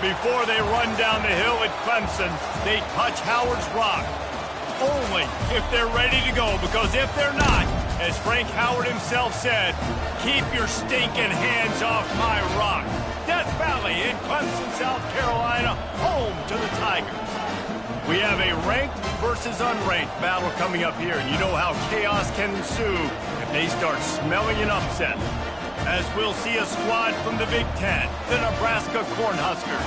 Before they run down the hill at Clemson, they touch Howard's rock. Only if they're ready to go, because if they're not, as Frank Howard himself said, keep your stinking hands off my rock. Death Valley in Clemson, South Carolina, home to the Tigers. We have a ranked versus unranked battle coming up here, and you know how chaos can ensue if they start smelling an upset. As we'll see a squad from the Big Ten, the Nebraska Cornhuskers,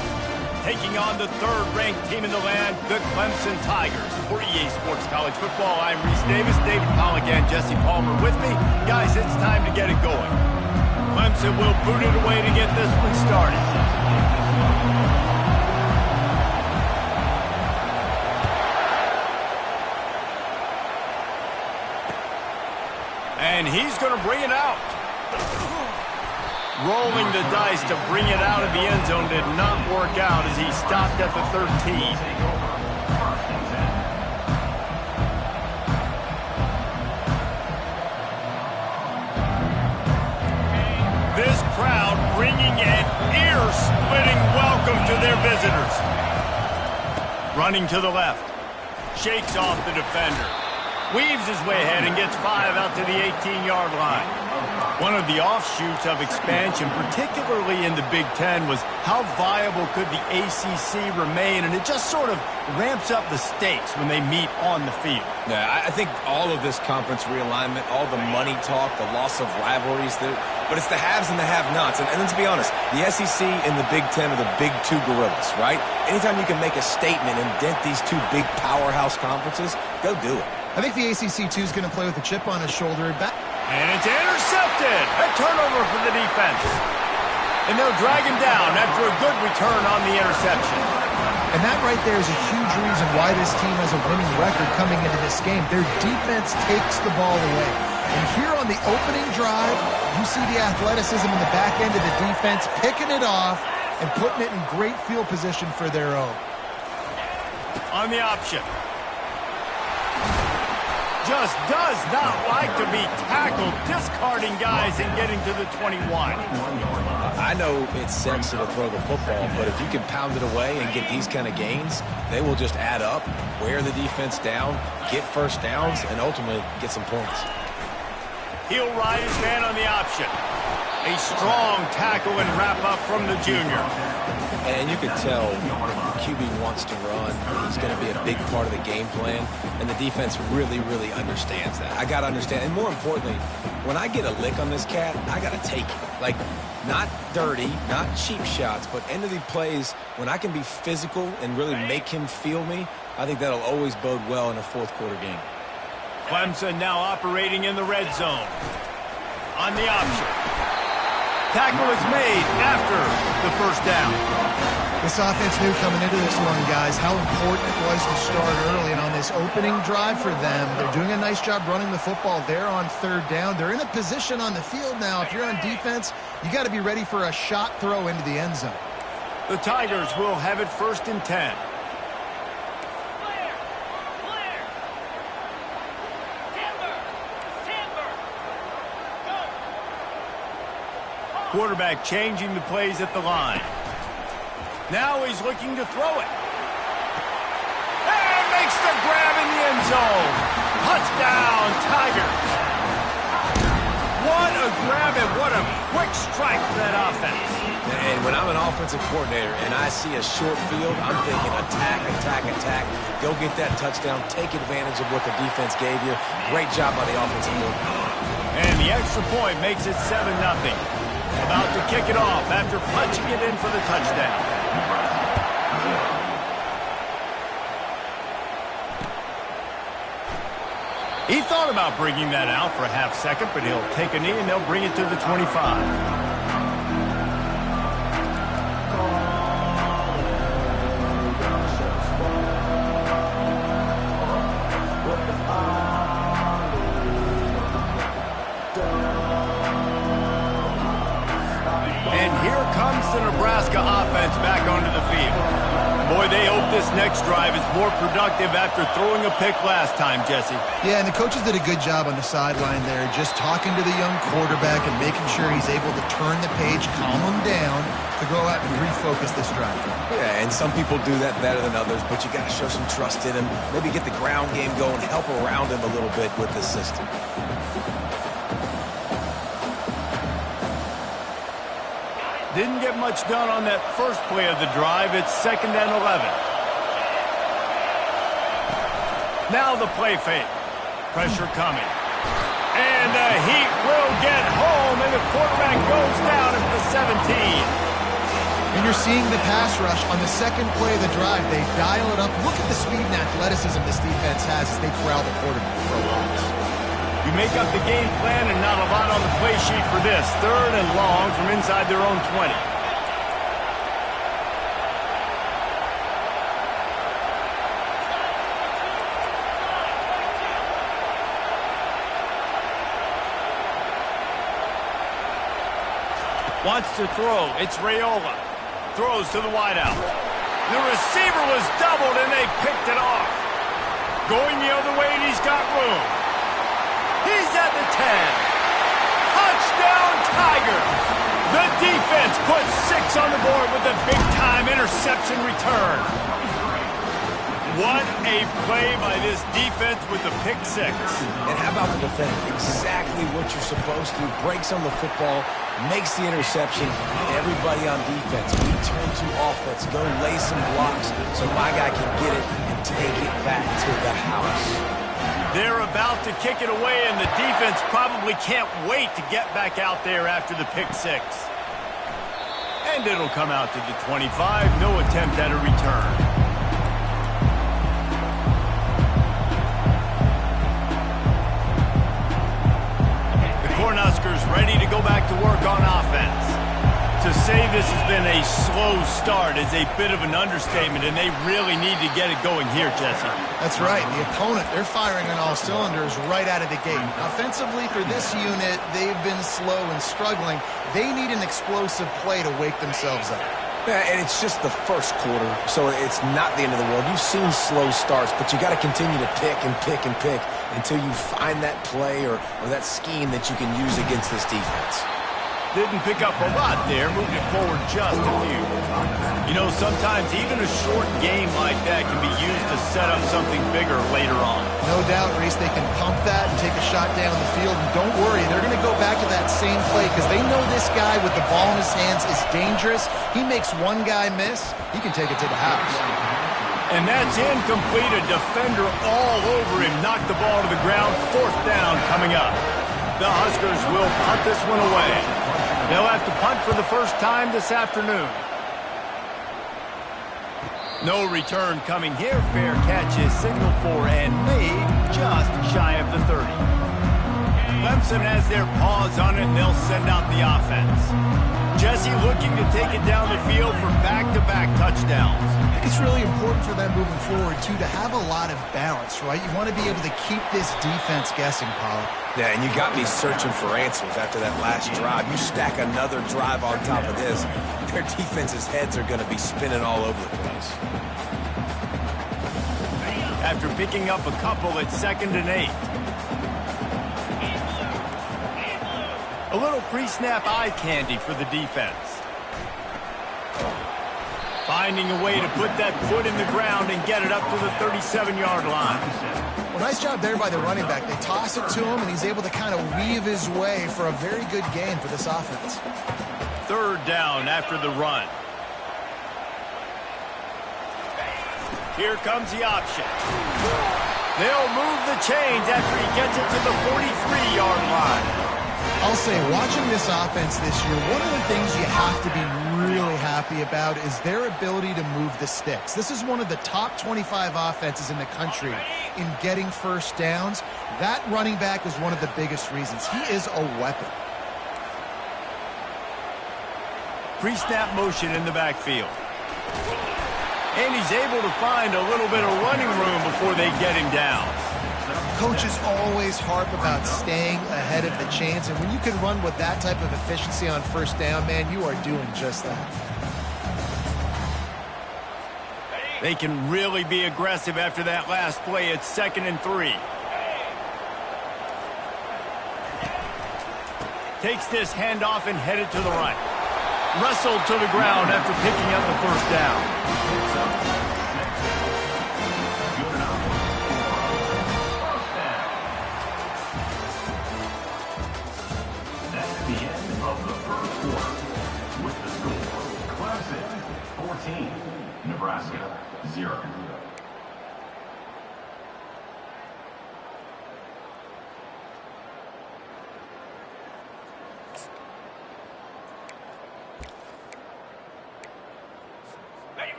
taking on the third-ranked team in the land, the Clemson Tigers. For EA Sports College Football, I'm Reese Davis, David Pollack, and Jesse Palmer with me. Guys, it's time to get it going. Clemson will boot it away to get this one started. And he's going to bring it out. Rolling the dice to bring it out of the end zone did not work out as he stopped at the 13. This crowd bringing an ear-splitting welcome to their visitors. Running to the left. Shakes off the defender. Weaves his way ahead and gets 5 out to the 18-yard line. One of the offshoots of expansion, particularly in the Big Ten, was how viable could the ACC remain, and it just sort of ramps up the stakes when they meet on the field. Yeah, I think all of this conference realignment, all the money talk, the loss of rivalries, but it's the haves and the have-nots. And let's be honest, the SEC and the Big Ten are the big two gorillas, right? Anytime you can make a statement and dent these two big powerhouse conferences, go do it. I think the ACC, too, is going to play with a chip on his shoulder. And it's intercepted. A turnover for the defense. And they'll drag him down after a good return on the interception. And that right there is a huge reason why this team has a winning record coming into this game. Their defense takes the ball away. And here on the opening drive, you see the athleticism in the back end of the defense, picking it off and putting it in great field position for their own. On the option. Just does not like to be tackled, discarding guys and getting to the 21. I know it's sexy to throw the football, but if you can pound it away and get these kind of gains, they will just add up, wear the defense down, get first downs, and ultimately get some points. He'll ride his man on the option. A strong tackle and wrap up from the junior. And you can tell if the QB wants to run, he's going to be a big part of the game plan, and the defense really, really understands that. I got to understand, and more importantly, when I get a lick on this cat, I got to take it. Like, not dirty, not cheap shots, but end of the plays, when I can be physical and really make him feel me, I think that'll always bode well in a fourth quarter game. Clemson now operating in the red zone. On the option. Tackle is made after the first down. This offense knew coming into this one, guys, how important it was to start early. And on this opening drive for them, they're doing a nice job running the football. They're on third down. They're in a position on the field now. If you're on defense, you got to be ready for a shot throw into the end zone. The Tigers will have it 1st and 10. Quarterback changing the plays at the line. Now he's looking to throw it. And makes the grab in the end zone. Touchdown, Tigers. What a grab and what a quick strike for that offense. And when I'm an offensive coordinator and I see a short field, I'm thinking attack, attack, attack. Go get that touchdown. Take advantage of what the defense gave you. Great job by the offensive coordinator. And the extra point makes it 7-0. About to kick it off after punching it in for the touchdown. He thought about bringing that out for a half second, but he'll take a knee and they'll bring it to the 25. And here comes the Nebraska offense back onto the field. Boy, they hope this next drive is more productive after throwing a pick last time, Jesse. Yeah, and the coaches did a good job on the sideline there, just talking to the young quarterback and making sure he's able to turn the page, calm him down, to go out and refocus this drive. Yeah, and some people do that better than others, but you got to show some trust in him. Maybe get the ground game going, help around him a little bit with the system. Didn't get much done on that first play of the drive. It's 2nd and 11. Now the play fake. Pressure coming. And the heat will get home, and the quarterback goes down at the 17. And you're seeing the pass rush on the second play of the drive. They dial it up. Look at the speed and athleticism this defense has as they corral the quarterback for a loss. You make up the game plan and not a lot on the play sheet for this. 3rd and long from inside their own 20. Wants to throw. It's Raiola. Throws to the wideout. The receiver was doubled and they picked it off. Going the other way and he's got room. He's at the 10. Touchdown, Tigers. The defense puts 6 on the board with a big-time interception return. What a play by this defense with the pick 6. And how about the defense? Exactly what you're supposed to. Breaks on the football, makes the interception. Everybody on defense, we turn to offense. Go lay some blocks so my guy can get it and take it back to the house. They're about to kick it away, and the defense probably can't wait to get back out there after the pick 6. And it'll come out to the 25. No attempt at a return. The Cornhuskers ready to go back to work on offense. To say this has been a slow start is a bit of an understatement, and they really need to get it going here, Jesse. That's right. The opponent, they're firing on all cylinders right out of the gate. Offensively, for this unit, they've been slow and struggling. They need an explosive play to wake themselves up. Yeah, and it's just the first quarter, so it's not the end of the world. You've seen slow starts, but you got to continue to pick and pick and pick until you find that play or that scheme that you can use against this defense. Didn't pick up a lot there, moved it forward just a few. You know, sometimes even a short game like that can be used to set up something bigger later on. No doubt, Reese, they can pump that and take a shot down the field. And don't worry, they're going to go back to that same play because they know this guy with the ball in his hands is dangerous. He makes one guy miss, he can take it to the house. And that's incomplete. A defender all over him. Knocked the ball to the ground. 4th down coming up. The Huskers will punt this one away. They'll have to punt for the first time this afternoon. No return coming here. Fair catch is signaled for and made just shy of the 30. Clemson has their paws on it, and they'll send out the offense. Jesse looking to take it down the field for back-to-back touchdowns. I think it's really important for them moving forward, too, to have a lot of balance, right? You want to be able to keep this defense guessing, Pollock. Yeah, and you got me searching for answers after that last drive. You stack another drive on top of this, their defense's heads are going to be spinning all over the place. After picking up a couple at 2nd and 8. A little pre-snap eye candy for the defense. Finding a way to put that foot in the ground and get it up to the 37-yard line. Well, nice job there by the running back. They toss it to him, and he's able to kind of weave his way for a very good gain for this offense. 3rd down after the run. Here comes the option. They'll move the chains after he gets it to the 43-yard line. I'll say, watching this offense this year, one of the things you have to be really happy about is their ability to move the sticks. This is one of the top 25 offenses in the country in getting first downs. That running back is one of the biggest reasons. He is a weapon. Pre-snap motion in the backfield. And he's able to find a little bit of running room before they get him down. Coaches always harp about staying ahead of the chains, and when you can run with that type of efficiency on first down, man, you are doing just that. They can really be aggressive after that last play. It's 2nd and 3. Takes this handoff and headed to the right. Wrestled to the ground after picking up the first down. That's the end of the first quarter. With the score, Clemson 14, Nebraska 0.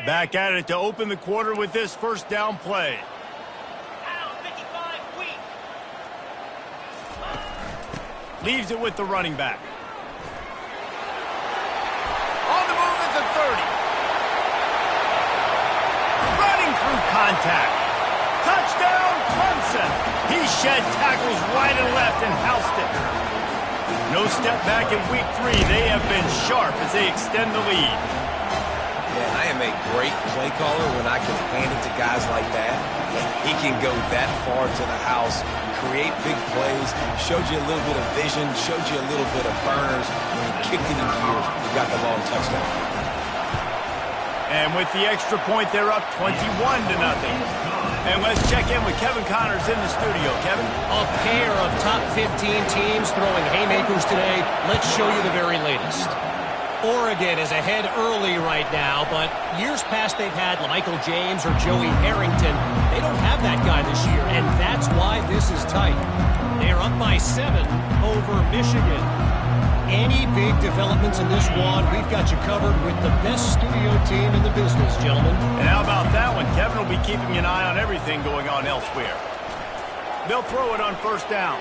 Back at it to open the quarter with this first down play. Leaves it with the running back. On the move at the 30. Running through contact. Touchdown, Clemson. He shed tackles right and left and housed it. No step back in week 3. They have been sharp as they extend the lead. Man, I am a great play caller when I can hand it to guys like that. He can go that far to the house, create big plays, showed you a little bit of vision, showed you a little bit of burners. When he kicked it in gear, he got the long touchdown. And with the extra point, they're up 21-0. And let's check in with Kevin Connors in the studio. Kevin? A pair of top 15 teams throwing haymakers today. Let's show you the very latest. Oregon is ahead early right now, but years past they've had Michael James or Joey Harrington. They don't have that guy this year, and that's why this is tight. They're up by 7 over Michigan. Any big developments in this one, we've got you covered with the best studio team in the business, gentlemen. And how about that one? Kevin will be keeping an eye on everything going on elsewhere. They'll throw it on first down.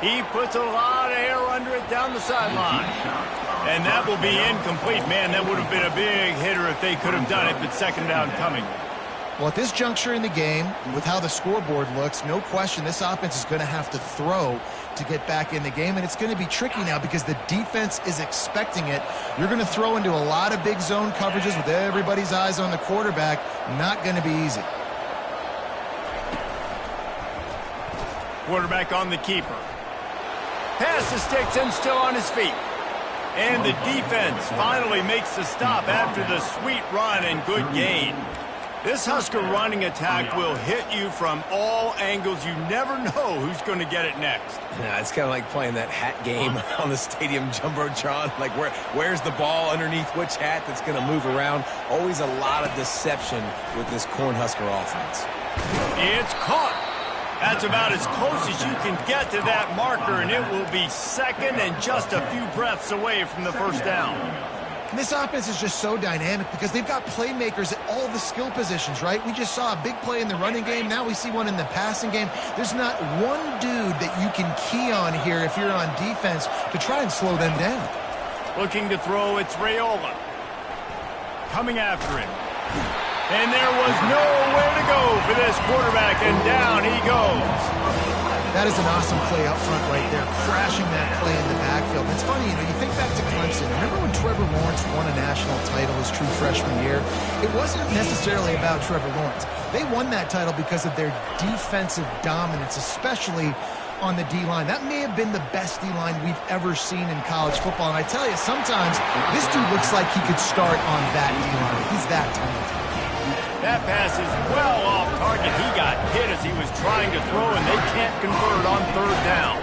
He puts a lot of air under it down the sideline. And that will be incomplete. Man, that would have been a big hitter if they could have done it, but 2nd down coming. Well, at this juncture in the game, with how the scoreboard looks, no question this offense is going to have to throw to get back in the game, and it's going to be tricky now because the defense is expecting it. You're going to throw into a lot of big zone coverages with everybody's eyes on the quarterback. Not going to be easy. Quarterback on the keeper. Pass the sticks and still on his feet. And the defense finally makes the stop after the sweet run and good gain. This Husker running attack will hit you from all angles. You never know who's going to get it next. Yeah, it's kind of like playing that hat game on the stadium jumbotron. Like, where's the ball underneath which hat that's going to move around? Always a lot of deception with this Cornhusker offense. It's caught. That's about as close as you can get to that marker, and it will be 2nd and just a few breaths away from the first down. And this offense is just so dynamic because they've got playmakers at all the skill positions, right? We just saw a big play in the running game. Now we see one in the passing game. There's not one dude that you can key on here if you're on defense to try and slow them down. Looking to throw, it's Raiola. Coming after him. And there was nowhere to go for this quarterback, and down he goes. That is an awesome play up front right there, crashing that play in the backfield. It's funny, you think back to Clemson. Remember when Trevor Lawrence won a national title his true freshman year? It wasn't necessarily about Trevor Lawrence. They won that title because of their defensive dominance, especially on the D-line. That may have been the best D-line we've ever seen in college football. And I tell you, sometimes this dude looks like he could start on that D-line. He's that talented. That pass is well off target. He got hit as he was trying to throw, and they can't convert on 3rd down.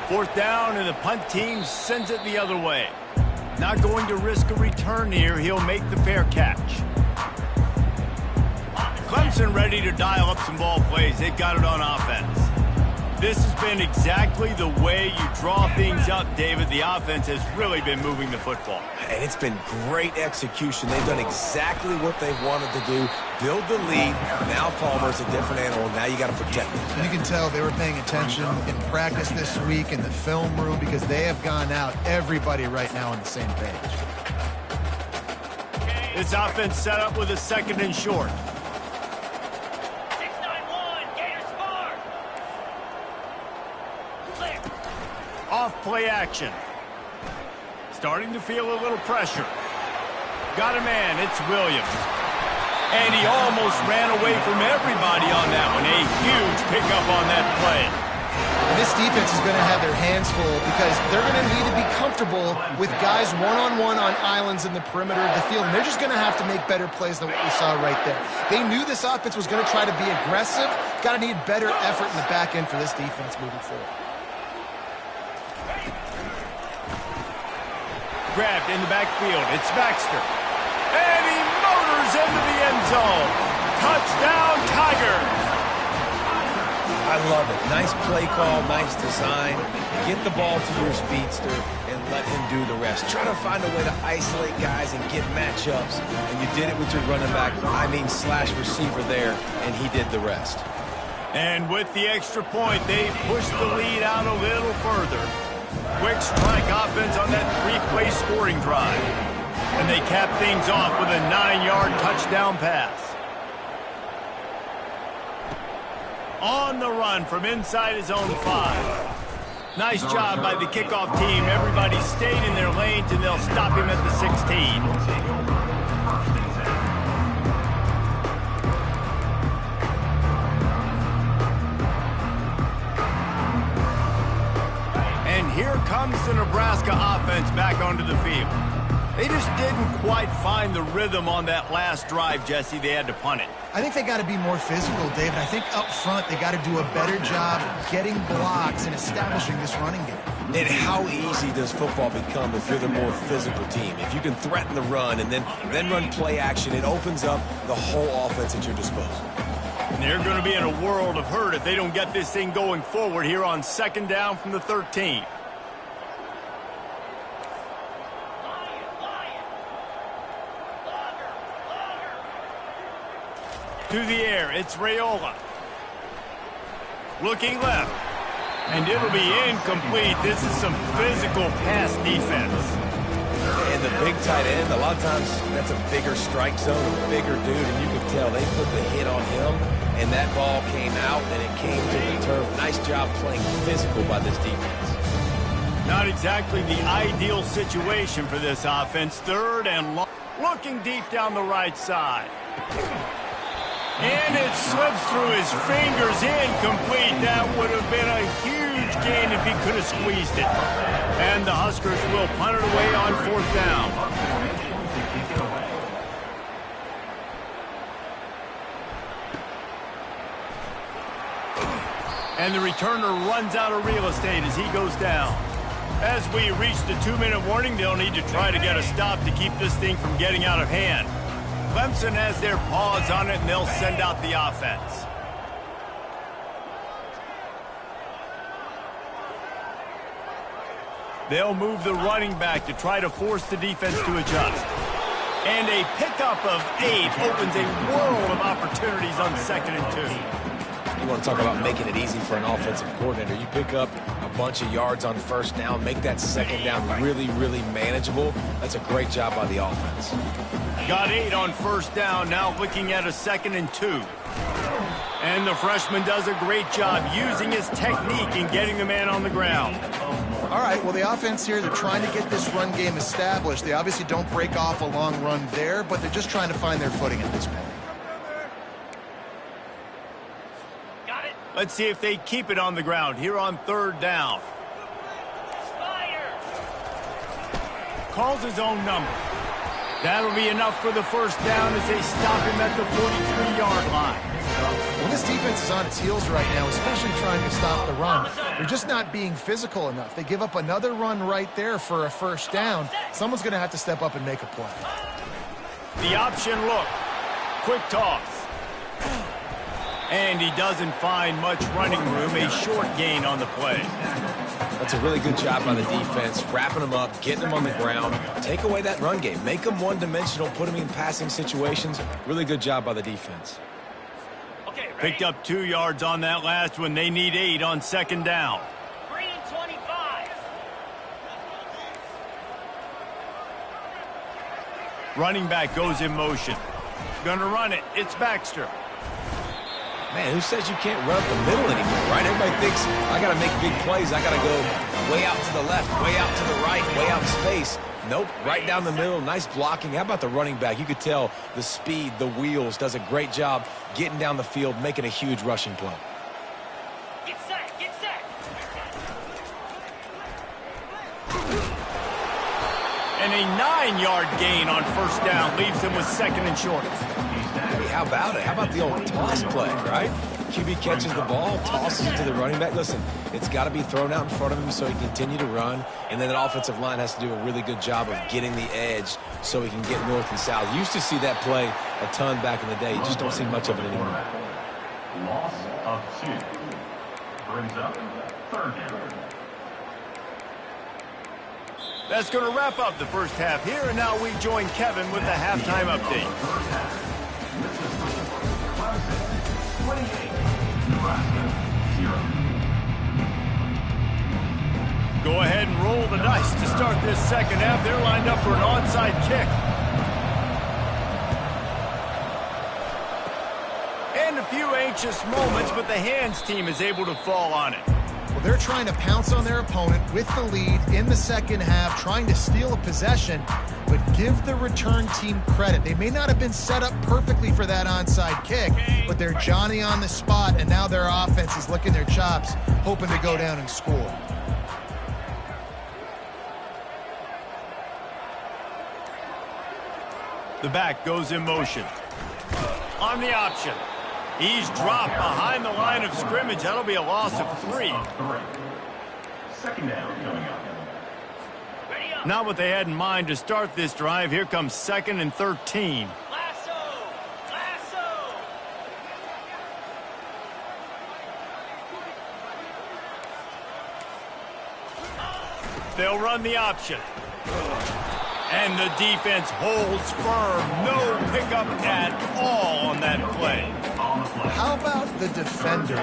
4th down, and the punt team sends it the other way. Not going to risk a return here. He'll make the fair catch. Clemson ready to dial up some ball plays. They've got it on offense. This has been exactly the way you draw things up, David. The offense has really been moving the football. And it's been great execution. They've done exactly what they've wanted to do. Build the lead. Now Palmer's a different animal. Now you got to protect him. You can tell they were paying attention in practice this week in the film room because they have gone out, everybody right now on the same page. This offense set up with a 2nd and short. Off play action. Starting to feel a little pressure. Got a man. It's Williams. And he almost ran away from everybody on that one. A huge pickup on that play. This defense is going to have their hands full because they're going to need to be comfortable with guys one-on-one on islands in the perimeter of the field. And they're just going to have to make better plays than what we saw right there. They knew this offense was going to try to be aggressive. Got to need better effort in the back end for this defense moving forward. Grabbed in the backfield. It's Baxter. And he motors into the end zone. Touchdown, Tiger. I love it. Nice play call, nice design. Get the ball to your speedster and let him do the rest. Try to find a way to isolate guys and get matchups. And you did it with your running back, slash receiver there, and he did the rest. And with the extra point, they pushed the lead out a little further. Quick strike offense on that three-play scoring drive. And they cap things off with a 9-yard touchdown pass. On the run from inside his own 5. Nice job by the kickoff team. Everybody stayed in their lanes, and they'll stop him at the 16. And here comes the Nebraska offense back onto the field. They just didn't quite find the rhythm on that last drive, Jesse. They had to punt it. I think they got to be more physical, David. I think up front they got to do a better job getting blocks and establishing this running game. And how easy does football become if you're the more physical team? If you can threaten the run and then run play action, it opens up the whole offense at your disposal. And they're going to be in a world of hurt if they don't get this thing going forward here on 2nd down from the 13. To the air, it's Raiola. Looking left. And it'll be incomplete. This is some physical pass defense. And the big tight end, a lot of times that's a bigger strike zone, a bigger dude, and you can tell they put the hit on him, and that ball came out, and it came to the turf. Nice job playing physical by this defense. Not exactly the ideal situation for this offense. 3rd and long. Looking deep down the right side. And it slips through his fingers, incomplete. That would have been a huge gain if he could have squeezed it. And the Huskers will punt it away on 4th down. And the returner runs out of real estate as he goes down. As we reach the 2-minute warning, they'll need to try to get a stop to keep this thing from getting out of hand. Clemson has their paws on it, and they'll send out the offense. They'll move the running back to try to force the defense to adjust. And a pickup of 8 opens a world of opportunities on 2nd and 2. You want to talk about making it easy for an offensive coordinator. You pick up a bunch of yards on 1st down, make that 2nd down really, really manageable. That's a great job by the offense. Got 8 on 1st down, now looking at a 2nd and 2. And the freshman does a great job using his technique and getting the man on the ground. All right, well, the offense here, they're trying to get this run game established. They obviously don't break off a long run there, but they're just trying to find their footing at this point. Let's see if they keep it on the ground here on 3rd down. Calls his own number. That'll be enough for the 1st down as they stop him at the 43-yard line. Well, this defense is on its heels right now, especially trying to stop the run. They're just not being physical enough. They give up another run right there for a 1st down. Someone's going to have to step up and make a play. The option look. Quick toss. And he doesn't find much running room. A short gain on the play. That's a really good job by the defense, wrapping them up, getting them on the ground. Take away that run game. Make them one-dimensional, put them in passing situations. Really good job by the defense. Picked up 2 yards on that last one. They need 8 on 2nd down. 3 and 25. Running back goes in motion. Gonna run it. It's Baxter. Man, who says you can't run up the middle anymore, right? Everybody thinks, I got to make big plays. I got to go way out to the left, way out to the right, way out in space. Nope, right down the middle. Nice blocking. How about the running back? You could tell the speed, the wheels, does a great job getting down the field, making a huge rushing play. Get set, get set. And a 9-yard gain on first down leaves him with second and short. Hey, how about it? How about the old toss play, right? QB catches the ball, tosses it to the running back. Listen, it's got to be thrown out in front of him so he can continue to run. And then the offensive line has to do a really good job of getting the edge so he can get north and south. You used to see that play a ton back in the day. You just don't see much of it anymore. Loss of 2. Brings up third down. That's going to wrap up the first half here, and now we join Kevin with the halftime update. First half. This is Clemson 28, Nebraska 0. Go ahead and roll the dice to start this second half. They're lined up for an onside kick. And a few anxious moments, but the hands team is able to fall on it. Well, they're trying to pounce on their opponent with the lead in the second half, trying to steal a possession, but give the return team credit. They may not have been set up perfectly for that onside kick, but they're Johnny on the spot, and now their offense is licking their chops, hoping to go down and score. The back goes in motion. On the option. He's dropped behind the line of scrimmage. That'll be a loss of 3. Second down coming up. Not what they had in mind to start this drive. Here comes 2nd and 13. Lasso! Lasso! They'll run the option. And the defense holds firm. No pickup at all on that play. How about the defender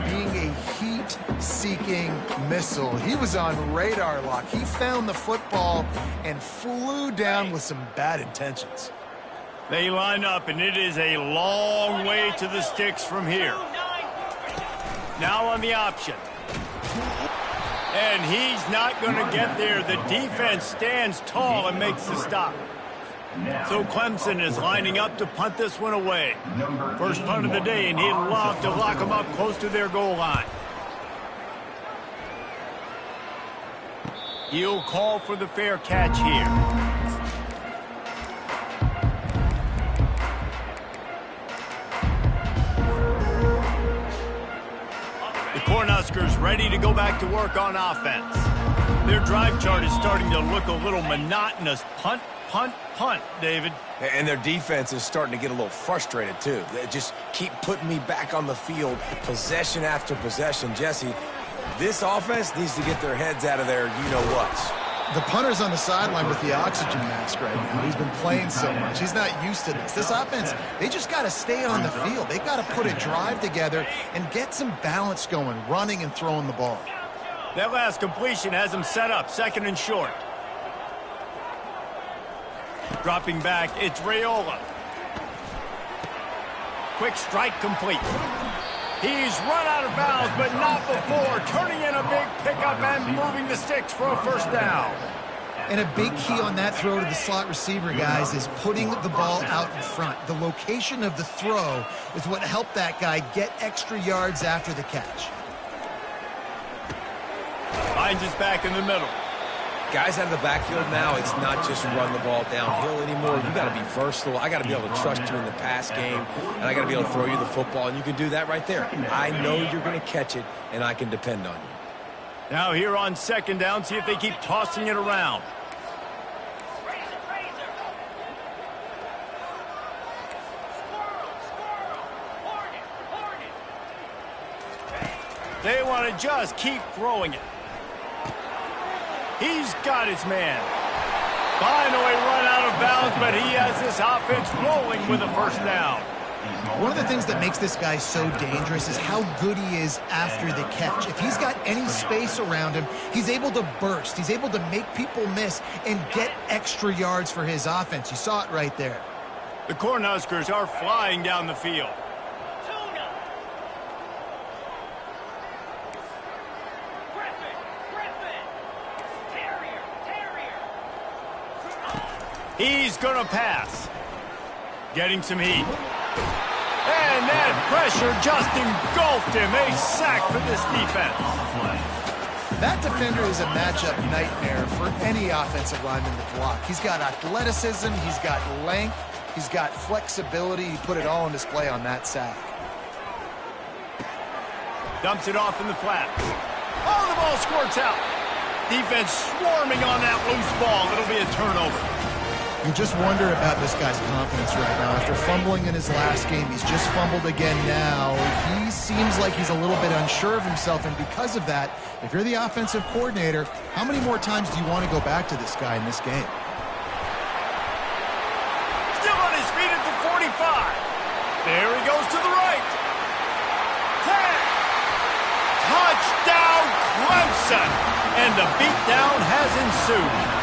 being a heat-seeking missile? He was on radar lock. He found the football and flew down with some bad intentions. They line up, and it is a long way to the sticks from here. Now on the option. And he's not going to get there. The defense stands tall and makes the stop. So Clemson is lining up to punt this one away. First punt of the day, and he'd love to lock them up close to their goal line. He'll call for the fair catch here. The Cornhuskers ready to go back to work on offense. Their drive chart is starting to look a little monotonous. Punt, punt, punt, David. And their defense is starting to get a little frustrated, too. They just keep putting me back on the field, possession after possession. Jesse, this offense needs to get their heads out of their you-know-whats. The punter's on the sideline with the oxygen mask right now. He's been playing so much. He's not used to this. This offense, they just got to stay on the field. They got to put a drive together and get some balance going, running and throwing the ball. That last completion has him set up, 2nd and short. Dropping back, it's Raiola. Quick strike complete. He's run out of bounds, but not before. Turning in a big pickup and moving the sticks for a first down. And a big key on that throw to the slot receiver, guys, is putting the ball out in front. The location of the throw is what helped that guy get extra yards after the catch. Finds his back in the middle. Guys out of the backfield now, it's not just run the ball downhill anymore. You got to be versatile. I got to be able to trust you in the pass game, and I got to be able to throw you the football, and you can do that right there. I know you're going to catch it, and I can depend on you. Now here on 2nd down, see if they keep tossing it around. They want to just keep throwing it. He's got his man. Finally run out of bounds, but he has this offense rolling with a first down. One of the things that makes this guy so dangerous is how good he is after the catch. If he's got any space around him, he's able to burst. He's able to make people miss and get extra yards for his offense. You saw it right there. The Cornhuskers are flying down the field. He's going to pass. Getting some heat. And that pressure just engulfed him. A sack for this defense. That defender is a matchup nightmare for any offensive lineman to block. He's got athleticism, he's got length, he's got flexibility. He put it all on display on that sack. Dumps it off in the flat. Oh, the ball squirts out. Defense swarming on that loose ball. It'll be a turnover. You just wonder about this guy's confidence right now. After fumbling in his last game, he's just fumbled again now. He seems like he's a little bit unsure of himself, and because of that, if you're the offensive coordinator, how many more times do you want to go back to this guy in this game? Still on his feet at the 45. There he goes to the right. 10. Touchdown, Clemson. And the beatdown has ensued.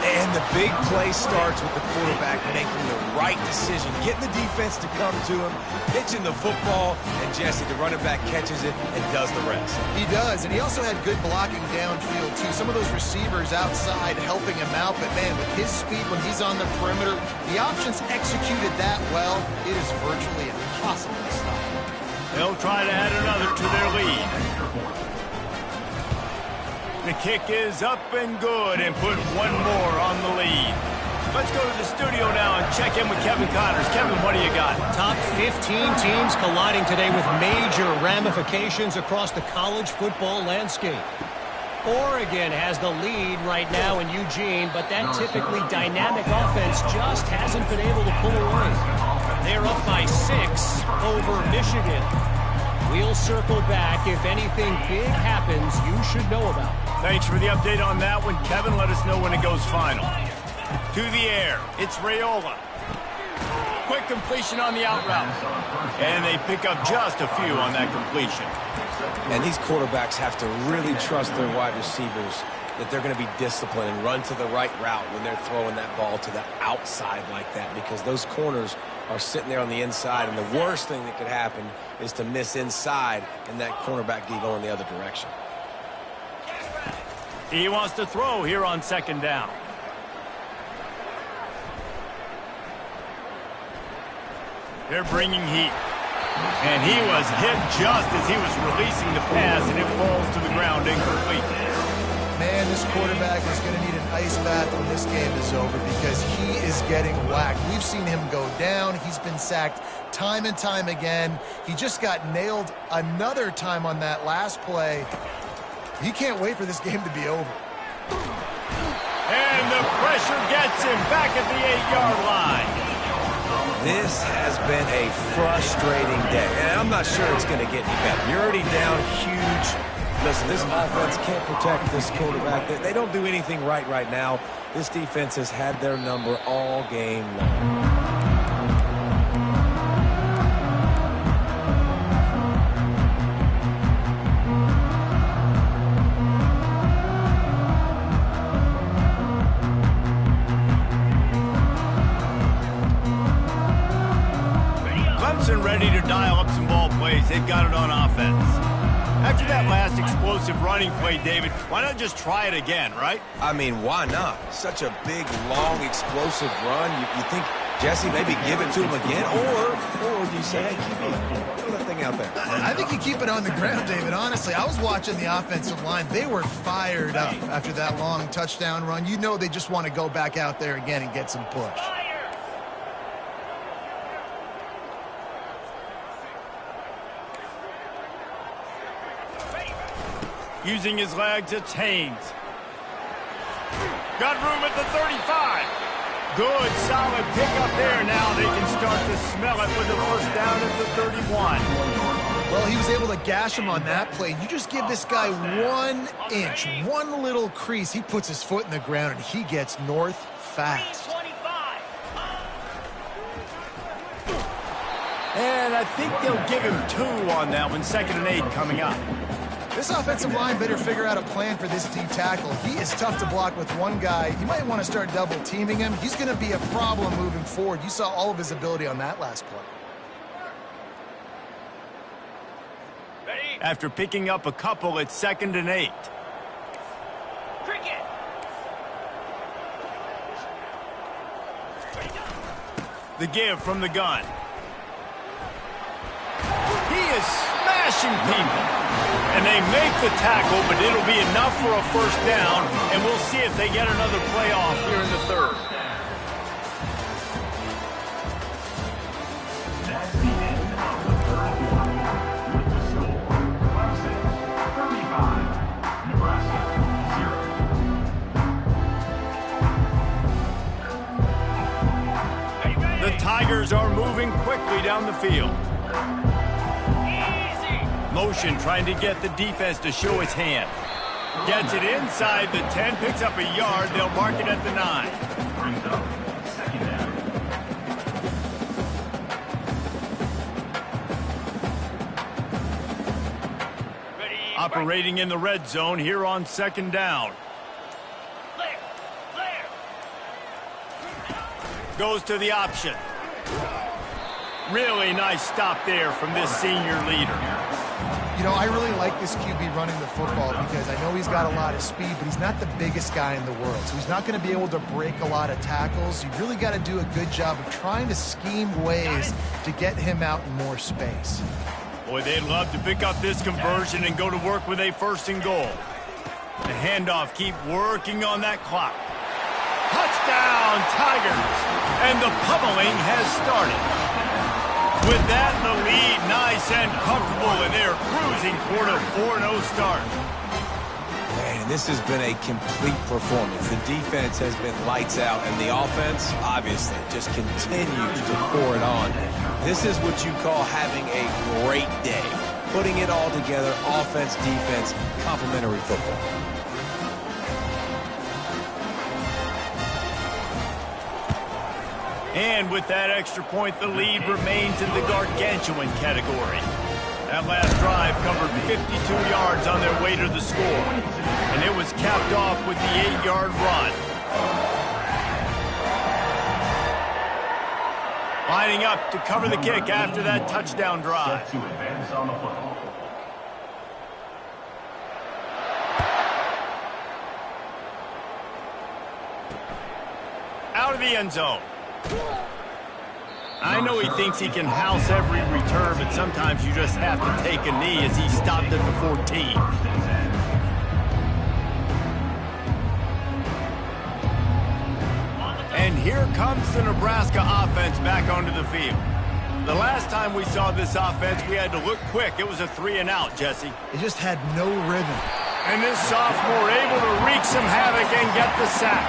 And the big play starts with the quarterback making the right decision, getting the defense to come to him, pitching the football, and Jesse, the running back, catches it and does the rest. He does, and he also had good blocking downfield, too. Some of those receivers outside helping him out, but, man, with his speed when he's on the perimeter, the options executed that well, it is virtually impossible to stop. They'll try to add another to their lead. The kick is up and good and put one more on the lead. Let's go to the studio now and check in with Kevin Connors. Kevin, what do you got? Top 15 teams colliding today with major ramifications across the college football landscape. Oregon has the lead right now in Eugene, but that typically dynamic offense just hasn't been able to pull away. They're up by 6 over Michigan. We'll circle back if anything big happens you should know about. Thanks for the update on that one, Kevin. Let us know when it goes final. To the air, it's Raiola. Quick completion on the out route. And they pick up just a few on that completion. And these quarterbacks have to really trust their wide receivers that they're going to be disciplined and run to the right route when they're throwing that ball to the outside like that, because those corners are sitting there on the inside, and the worst thing that could happen is to miss inside and that cornerback be going the other direction. He wants to throw here on second down. They're bringing heat. And he was hit just as he was releasing the pass, and it falls to the ground incomplete. Man, this quarterback is going to need an ice bath when this game is over, because he is getting whacked. We've seen him go down. He's been sacked time and time again. He just got nailed another time on that last play. He can't wait for this game to be over. And the pressure gets him back at the 8-yard line. This has been a frustrating day, and I'm not sure it's going to get any better. You're already down huge. Listen, this offense can't protect this quarterback. They don't do anything right now. This defense has had their number all game long. Ready to dial up some ball plays. They've got it on offense. After that last explosive running play, David, why not just try it again, right? I mean, why not? Such a big, long, explosive run. You think, Jesse, maybe give it to him again? Or do you say, hey, keep that thing out there? I think you keep it on the ground, David. Honestly, I was watching the offensive line. They were fired up after that long touchdown run. You know they just want to go back out there again and get some push. Using his legs, it's Haynes. Got room at the 35. Good, solid pickup there. Now they can start to smell it with the first down at the 31. Well, he was able to gash him on that play. You just give this guy 1 inch, one little crease. He puts his foot in the ground, and he gets north fast. And I think they'll give him 2 on that one. 2nd and 8 coming up. This offensive line better figure out a plan for this D tackle. He is tough to block with one guy. You might want to start double teaming him. He's going to be a problem moving forward. You saw all of his ability on that last play. After picking up a couple, it's 2nd and 8. Cricket. The give from the gun. He is smashing people. And they make the tackle, but it'll be enough for a first down, and we'll see if they get another play off here in the third. That's the end of the third quarter. With the score, Clemson 35, Nebraska 0. The Tigers are moving quickly down the field. Motion trying to get the defense to show its hand. Gets it inside the 10, picks up a yard. They'll mark it at the 9. Brings up second down. Operating in the red zone here on second down. Goes to the option. Really nice stop there from this senior leader. You know, I really like this QB running the football because I know he's got a lot of speed, but he's not the biggest guy in the world. So he's not going to be able to break a lot of tackles. You really got to do a good job of trying to scheme ways to get him out in more space. Boy, they'd love to pick up this conversion and go to work with a first and goal. The handoff, keep working on that clock. Touchdown, Tigers! And the pummeling has started. With that, the lead nice and comfortable, and they're cruising toward a 4-0 start. Man, this has been a complete performance. The defense has been lights out, and the offense, obviously, just continues to pour it on. This is what you call having a great day. Putting it all together, offense, defense, complementary football. And with that extra point, the lead remains in the gargantuan category. That last drive covered 52 yards on their way to the score. And it was capped off with the 8-yard run. Lining up to cover the kick after that touchdown drive. Set to advance on the football. Out of the end zone. I know he thinks he can house every return, but sometimes you just have to take a knee as he stopped at the 14. And here comes the Nebraska offense back onto the field. The last time we saw this offense, we had to look quick. It was a 3-and-out, Jesse. It just had no rhythm. And this sophomore able to wreak some havoc and get the sack.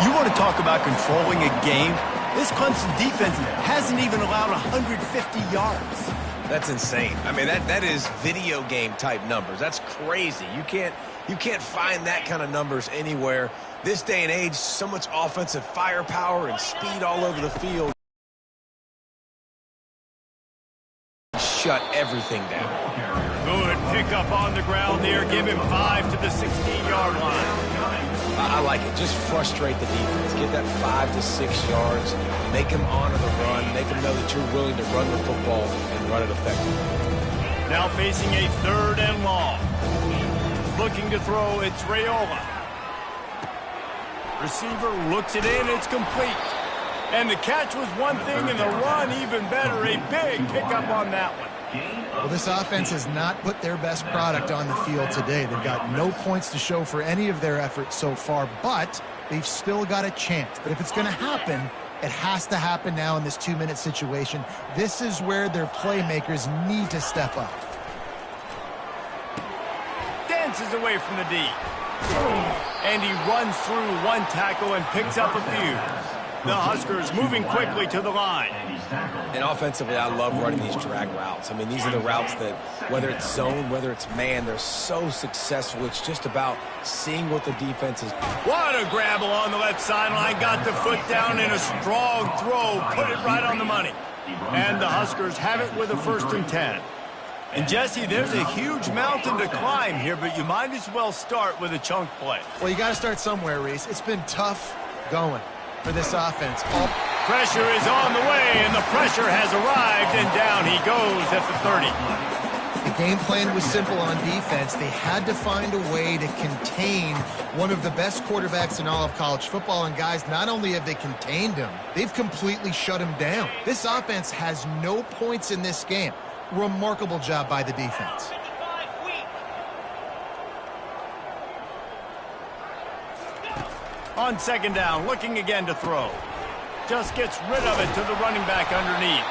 You want to talk about controlling a game? This Clemson defense hasn't even allowed 150 yards. That's insane. I mean, that is video game type numbers. That's crazy. You can't find that kind of numbers anywhere. This day and age, so much offensive firepower and speed all over the field. Shut everything down. Good pickup on the ground there. Give him 5 to the 16-yard line. I like it. Just frustrate the defense. Get that 5 to 6 yards. Make them honor the run. Make them know that you're willing to run the football and run it effectively. Now facing a 3rd and long. Looking to throw, it's Raiola. Receiver looks it in. It's complete. And the catch was one thing, and the run even better. A big pickup on that one. Well, this offense has not put their best product on the field today. They've got no points to show for any of their efforts so far, but they've still got a chance. But if it's going to happen, it has to happen now in this 2-minute situation. This is where their playmakers need to step up. Dances away from the D. And he runs through one tackle and picks up a few. The Huskers moving quickly to the line. And offensively, I love running these drag routes. I mean, these are the routes that, whether it's zone, whether it's man, they're so successful. It's just about seeing what the defense is. What a grab along the left sideline. Got the foot down in a strong throw. Put it right on the money. And the Huskers have it with a 1st and 10. And, Jesse, there's a huge mountain to climb here, but you might as well start with a chunk play. Well, you got to start somewhere, Reese. It's been tough going for this offense. Pressure is on the way, and the pressure has arrived, and down he goes at the 30. The game plan was simple on defense. They had to find a way to contain one of the best quarterbacks in all of college football. And guys, not only have they contained him, they've completely shut him down. This offense has no points in this game. Remarkable job by the defense. 55 weak. On second down, looking again to throw. Just gets rid of it to the running back underneath.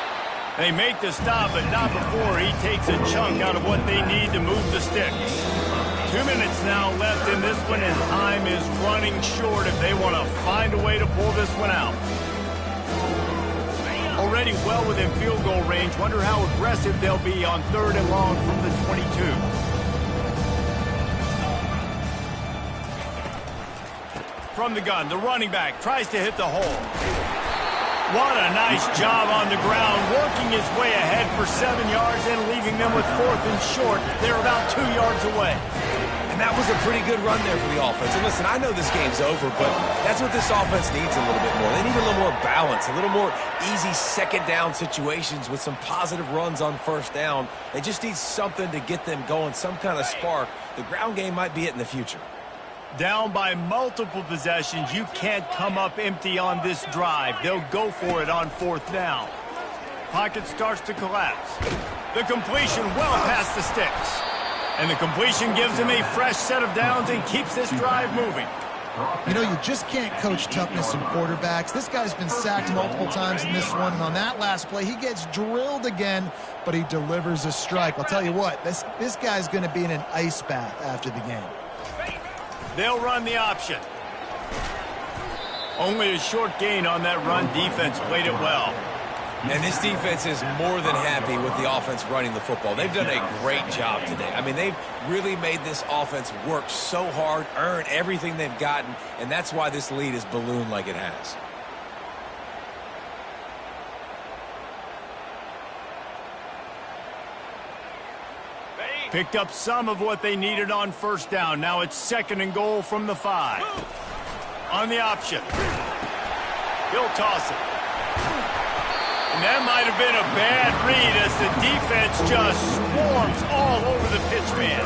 They make the stop, but not before he takes a chunk out of what they need to move the sticks. 2 minutes now left in this one, and time is running short if they want to find a way to pull this one out. Already well within field goal range. Wonder how aggressive they'll be on 3rd and long from the 22. From the gun, the running back tries to hit the hole. What a nice job on the ground, working his way ahead for 7 yards and leaving them with 4th and short. They're about 2 yards away. And that was a pretty good run there for the offense. And listen, I know this game's over, but that's what this offense needs a little bit more. They need a little more balance, a little more easy second down situations with some positive runs on 1st down. They just need something to get them going, some kind of spark. The ground game might be it in the future. Down by multiple possessions, you can't come up empty on this drive. They'll go for it on 4th down. Pocket starts to collapse. The completion well past the sticks. And the completion gives him a fresh set of downs and keeps this drive moving. You know, you just can't coach toughness in quarterbacks. This guy's been sacked multiple times in this one, and on that last play, he gets drilled again, but he delivers a strike. I'll tell you what, this guy's going to be in an ice bath after the game. They'll run the option. Only a short gain on that run. Defense played it well. And this defense is more than happy with the offense running the football. They've done a great job today. I mean, they've really made this offense work so hard, earn everything they've gotten, and that's why this lead is ballooned like it has. Picked up some of what they needed on 1st down. Now it's 2nd and goal from the 5. On the option. He'll toss it. And that might have been a bad read as the defense just swarms all over the pitch man.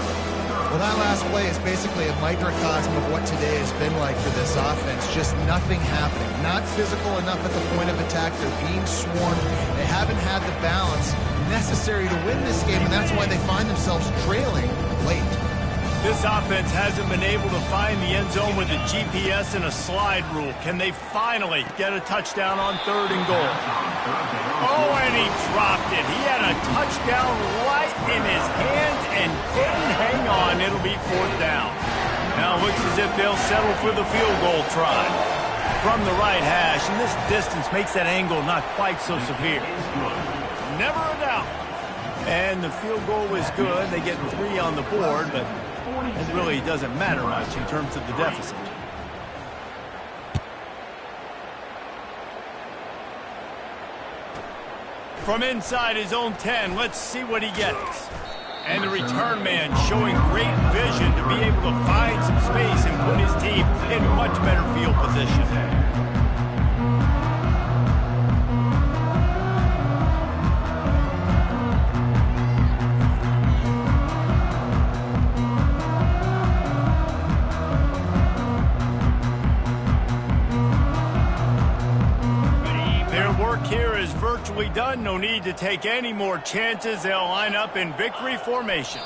Well, that last play is basically a microcosm of what today has been like for this offense. Just nothing happening. Not physical enough at the point of attack. They're being swarmed. They haven't had the balance necessary to win this game, and that's why they find themselves trailing late. This offense hasn't been able to find the end zone with a GPS and a slide rule. Can they finally get a touchdown on 3rd and goal? Oh, and he dropped it. He had a touchdown right in his hands and couldn't hang on. It'll be 4th down. Now it looks as if they'll settle for the field goal try. From the right hash, and this distance makes that angle not quite so severe. Never a doubt. And the field goal is good. They get 3 on the board, but it really doesn't matter much in terms of the deficit. From inside his own 10, let's see what he gets. And the return man showing great vision to be able to find some space and put his team in much better field position. Here is virtually done. No need to take any more chances. They'll line up in victory formation.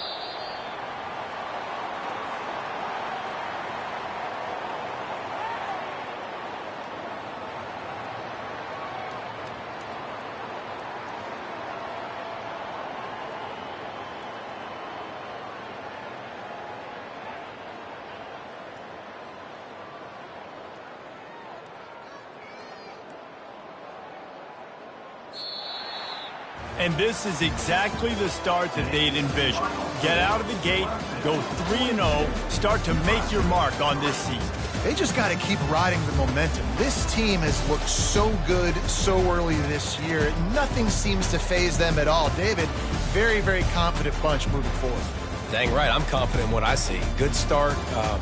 And this is exactly the start that they'd envisioned. Get out of the gate, go 3-0, start to make your mark on this season. They just got to keep riding the momentum. This team has looked so good so early this year. Nothing seems to faze them at all. David, very, very confident bunch moving forward. Dang right, I'm confident in what I see. Good start,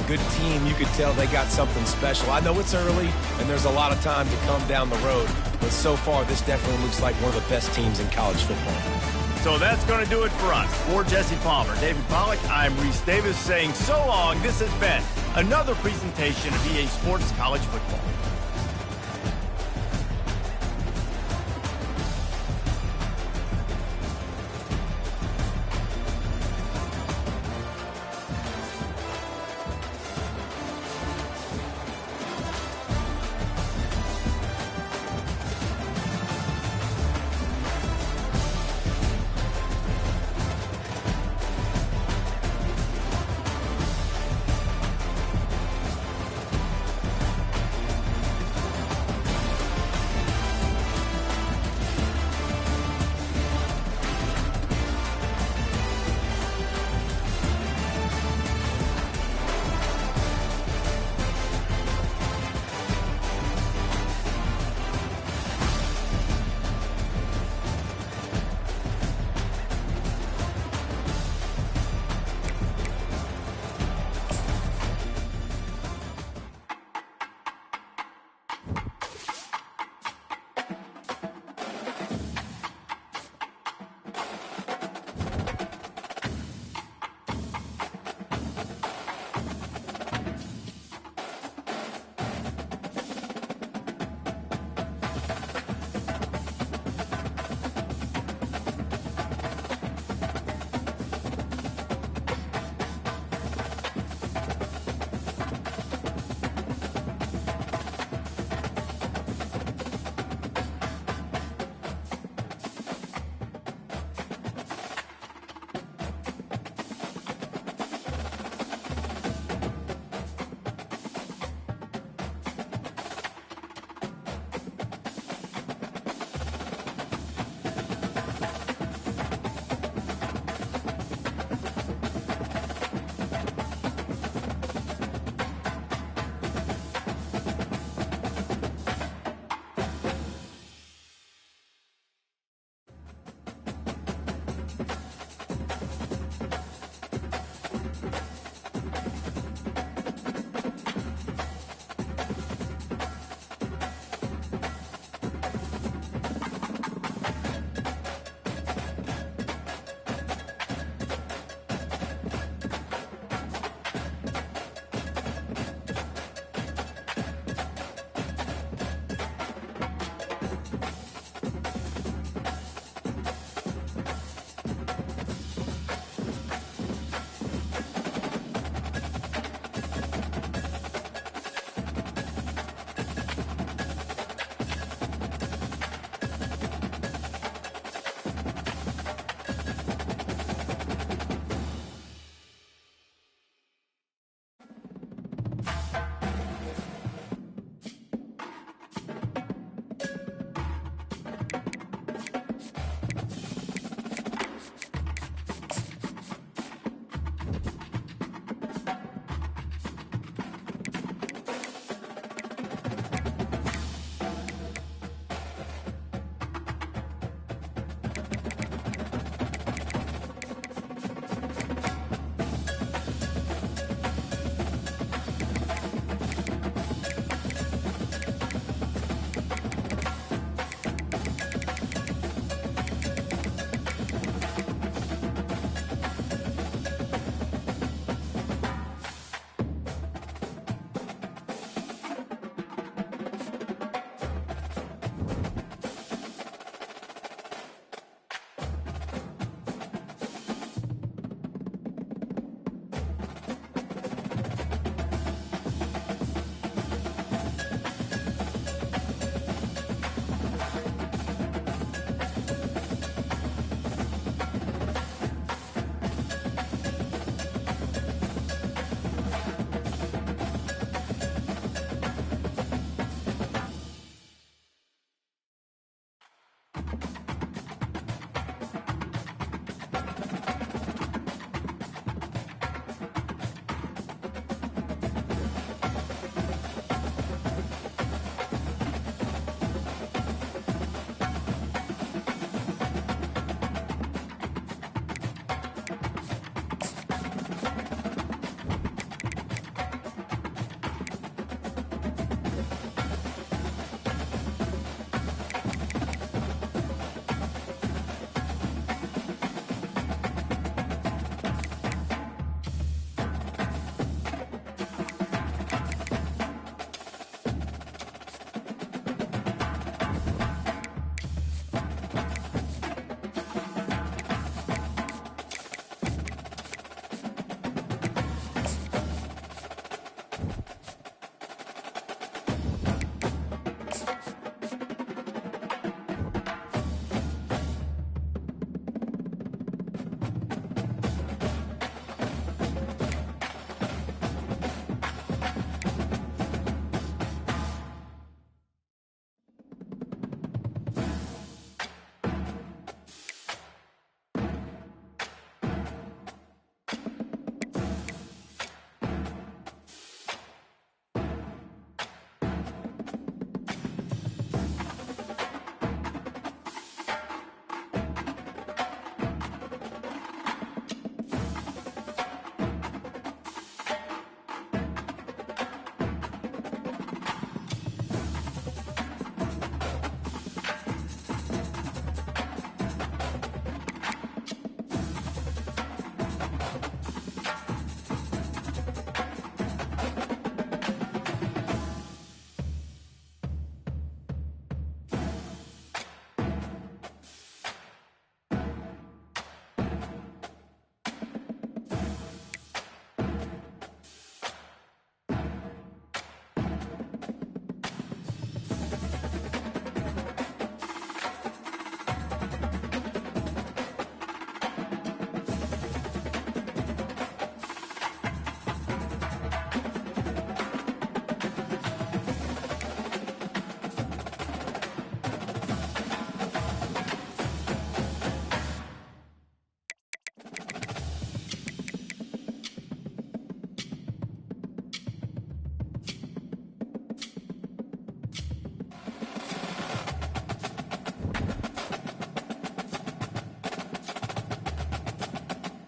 good team. You could tell they got something special. I know it's early, and there's a lot of time to come down the road, but so far, this definitely looks like one of the best teams in college football. So that's going to do it for us. For Jesse Palmer, David Pollack, I'm Reese Davis saying so long. This has been another presentation of EA Sports College Football.